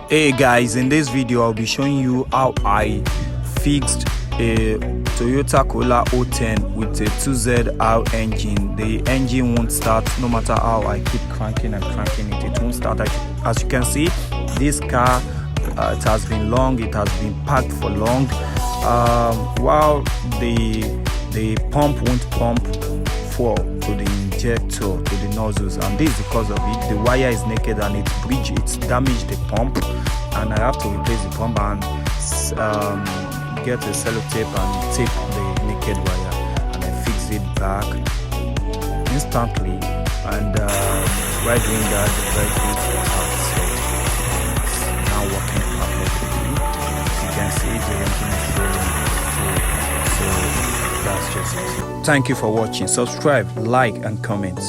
Hey guys, in this video I'll be showing you how I fixed a Toyota Corolla 010 with a 2ZR engine. The engine won't start no matter how I keep cranking and cranking it. It won't start. As you can see, this car it has been long, it has been parked for long, while the pump won't pump fuel to the injector, to the nozzles, and this is because of it. The wire is naked and it's damaged the pump, and I have to replace the pump and get a sellotape and tape the naked wire, and I fix it back instantly, and while doing that the vehicle was out, so it's now working perfectly. As you can see, the engine is rolling full, so that's just it. Thank you for watching. Subscribe, like and comment.